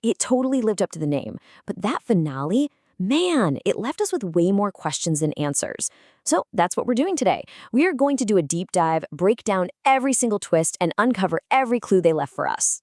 It totally lived up to the name. But that finale, man, it left us with way more questions than answers. So that's what we're doing today. We are going to do a deep dive, break down every single twist, and uncover every clue they left for us.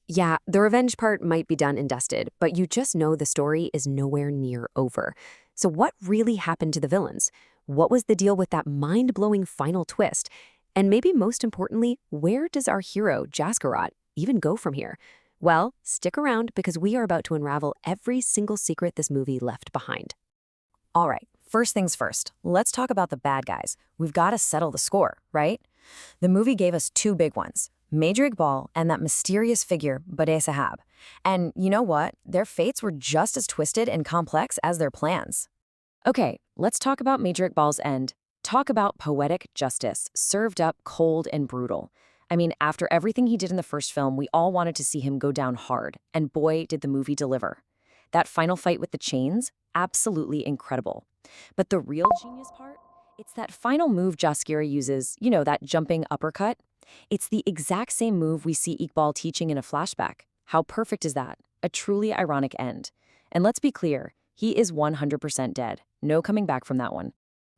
Yeah, the revenge part might be done and dusted, but you just know the story is nowhere near over. So what really happened to the villains? What was the deal with that mind-blowing final twist? And maybe most importantly, where does our hero, Jaskarot, even go from here? Well, stick around because we are about to unravel every single secret this movie left behind. All right, first things first, let's talk about the bad guys. We've got to settle the score, right? The movie gave us two big ones, Major Iqbal and that mysterious figure, Bade Sahab. And you know what? Their fates were just as twisted and complex as their plans. Okay, let's talk about Major Iqbal's end. Talk about poetic justice, served up cold and brutal. I mean, after everything he did in the first film, we all wanted to see him go down hard, and boy, did the movie deliver. That final fight with the chains, absolutely incredible. But the real genius part? It's that final move Jaskira uses, you know, that jumping uppercut. It's the exact same move we see Iqbal teaching in a flashback. How perfect is that? A truly ironic end. And let's be clear, he is 100% dead. No coming back from that one.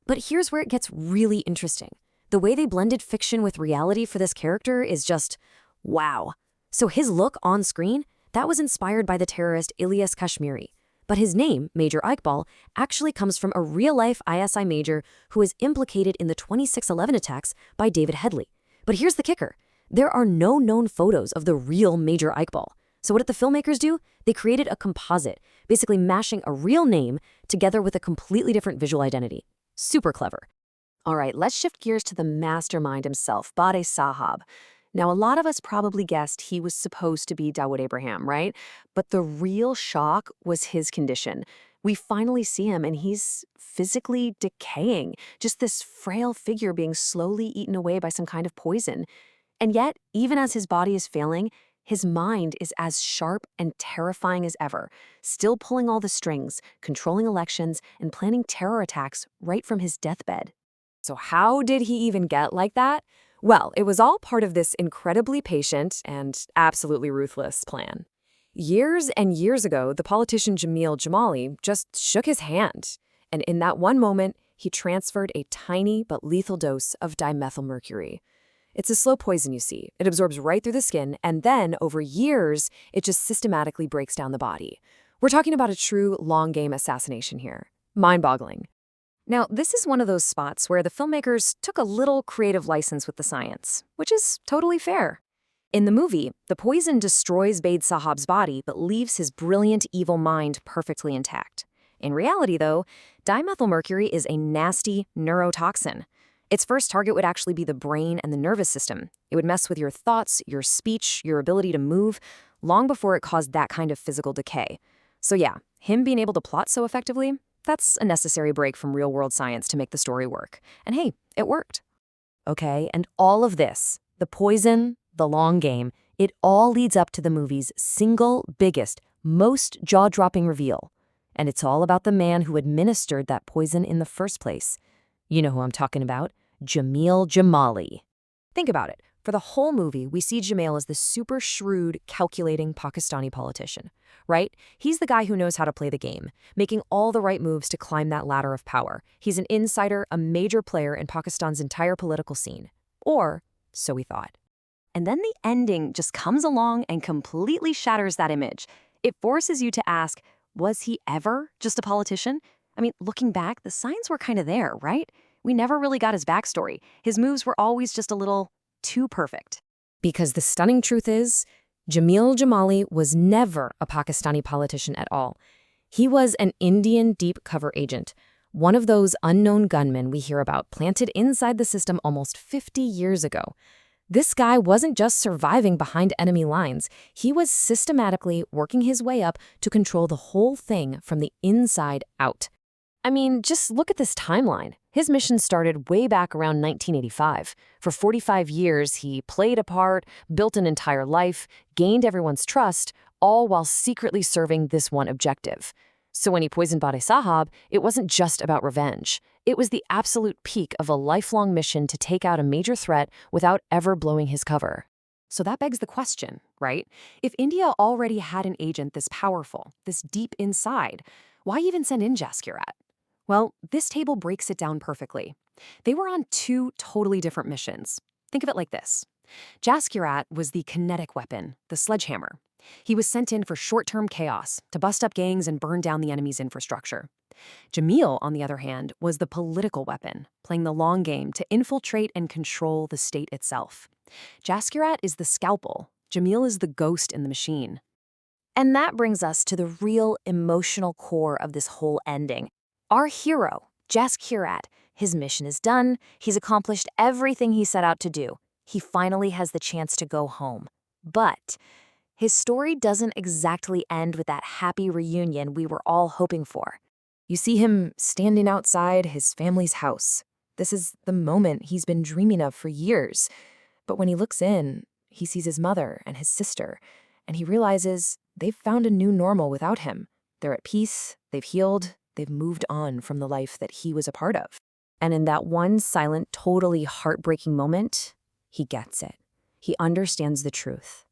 But here's where it gets really interesting. The way they blended fiction with reality for this character is just, wow. So his look on screen, that was inspired by the terrorist Ilyas Kashmiri. But his name, Major Iqbal, actually comes from a real-life ISI major who was implicated in the 26/11 attacks by David Headley. But here's the kicker. There are no known photos of the real Major Iqbal. So what did the filmmakers do? They created a composite, basically mashing a real name together with a completely different visual identity. Super clever. All right, let's shift gears to the mastermind himself, Bade Sahab. Now, a lot of us probably guessed he was supposed to be Dawood Abraham, right? But the real shock was his condition. We finally see him, and he's physically decaying, just this frail figure being slowly eaten away by some kind of poison. And yet, even as his body is failing, his mind is as sharp and terrifying as ever, still pulling all the strings, controlling elections, and planning terror attacks right from his deathbed. So how did he even get like that? Well, it was all part of this incredibly patient and absolutely ruthless plan. Years and years ago, the politician Jamil Jamali just shook his hand. And in that one moment, he transferred a tiny but lethal dose of dimethylmercury. It's a slow poison, you see. It absorbs right through the skin, and then, over years, it just systematically breaks down the body. We're talking about a true long-game assassination here. Mind-boggling. Now, this is one of those spots where the filmmakers took a little creative license with the science, which is totally fair. In the movie, the poison destroys Bade Sahab's body but leaves his brilliant evil mind perfectly intact. In reality, though, dimethylmercury is a nasty neurotoxin. Its first target would actually be the brain and the nervous system. It would mess with your thoughts, your speech, your ability to move, long before it caused that kind of physical decay. So yeah, him being able to plot so effectively, that's a necessary break from real-world science to make the story work. And hey, it worked. Okay, and all of this, the poison, the long game, it all leads up to the movie's single biggest, most jaw-dropping reveal. And it's all about the man who administered that poison in the first place. You know who I'm talking about, Jamil Jamali. Think about it. For the whole movie, we see Jamil as the super shrewd, calculating Pakistani politician, right? He's the guy who knows how to play the game, making all the right moves to climb that ladder of power. He's an insider, a major player in Pakistan's entire political scene. Or so we thought. And then the ending just comes along and completely shatters that image. It forces you to ask, was he ever just a politician? I mean, looking back, the signs were kind of there, right? We never really got his backstory. His moves were always just a little too perfect. Because the stunning truth is, Jamil Jamali was never a Pakistani politician at all. He was an Indian deep cover agent, one of those unknown gunmen we hear about planted inside the system almost 50 years ago. This guy wasn't just surviving behind enemy lines, he was systematically working his way up to control the whole thing from the inside out. I mean, just look at this timeline. His mission started way back around 1985. For 45 years, he played a part, built an entire life, gained everyone's trust, all while secretly serving this one objective. So when he poisoned Bade Sahab, it wasn't just about revenge. It was the absolute peak of a lifelong mission to take out a major threat without ever blowing his cover. So that begs the question, right? If India already had an agent this powerful, this deep inside, why even send in Jaskirat? Well, this table breaks it down perfectly. They were on two totally different missions. Think of it like this. Jaskirat was the kinetic weapon, the sledgehammer. He was sent in for short-term chaos, to bust up gangs and burn down the enemy's infrastructure. Jamil, on the other hand, was the political weapon, playing the long game to infiltrate and control the state itself. Jaskirat is the scalpel. Jamil is the ghost in the machine. And that brings us to the real emotional core of this whole ending. Our hero, Jaskirat, his mission is done. He's accomplished everything he set out to do. He finally has the chance to go home. But his story doesn't exactly end with that happy reunion we were all hoping for. You see him standing outside his family's house. This is the moment he's been dreaming of for years. But when he looks in, he sees his mother and his sister, and he realizes they've found a new normal without him. They're at peace, they've healed, they've moved on from the life that he was a part of. And in that one silent, totally heartbreaking moment, he gets it. He understands the truth.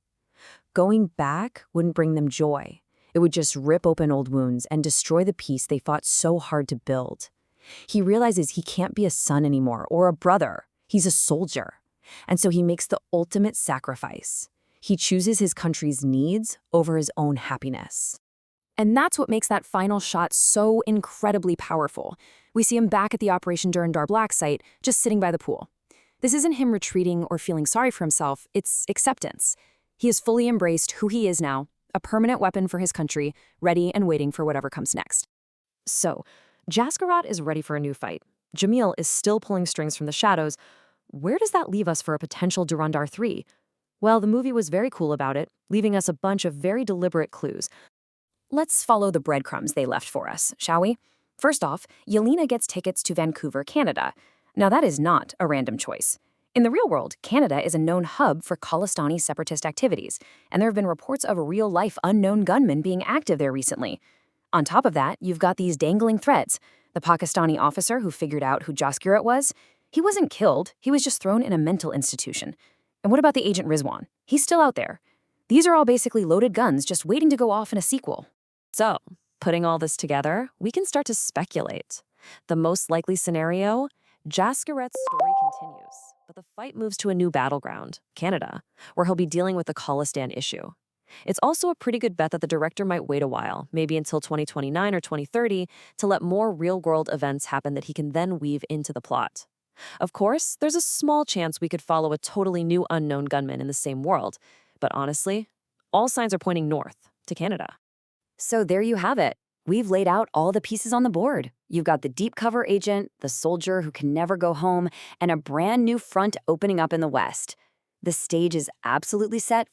Going back wouldn't bring them joy. It would just rip open old wounds and destroy the peace they fought so hard to build. He realizes he can't be a son anymore or a brother. He's a soldier. And so he makes the ultimate sacrifice. He chooses his country's needs over his own happiness. And that's what makes that final shot so incredibly powerful. We see him back at the Operation Dhurandhar Black site, just sitting by the pool. This isn't him retreating or feeling sorry for himself, it's acceptance. He has fully embraced who he is now, a permanent weapon for his country, ready and waiting for whatever comes next. So, Jaskirat is ready for a new fight. Jamil is still pulling strings from the shadows. Where does that leave us for a potential Dhurandhar 3? Well, the movie was very cool about it, leaving us a bunch of very deliberate clues. Let's follow the breadcrumbs they left for us, shall we? First off, Yelena gets tickets to Vancouver, Canada. Now that is not a random choice. In the real world, Canada is a known hub for Khalistani separatist activities, and there have been reports of real-life unknown gunmen being active there recently. On top of that, you've got these dangling threads. The Pakistani officer who figured out who Jaskirat was, he wasn't killed, he was just thrown in a mental institution. And what about the agent Rizwan? He's still out there. These are all basically loaded guns just waiting to go off in a sequel. So, putting all this together, we can start to speculate. The most likely scenario, Jaskirat's story continues, but the fight moves to a new battleground, Canada, where he'll be dealing with the Khalistan issue. It's also a pretty good bet that the director might wait a while, maybe until 2029 or 2030, to let more real-world events happen that he can then weave into the plot. Of course, there's a small chance we could follow a totally new unknown gunman in the same world, but honestly, all signs are pointing north, to Canada. So there you have it. We've laid out all the pieces on the board. You've got the deep cover agent, the soldier who can never go home, and a brand new front opening up in the West. The stage is absolutely set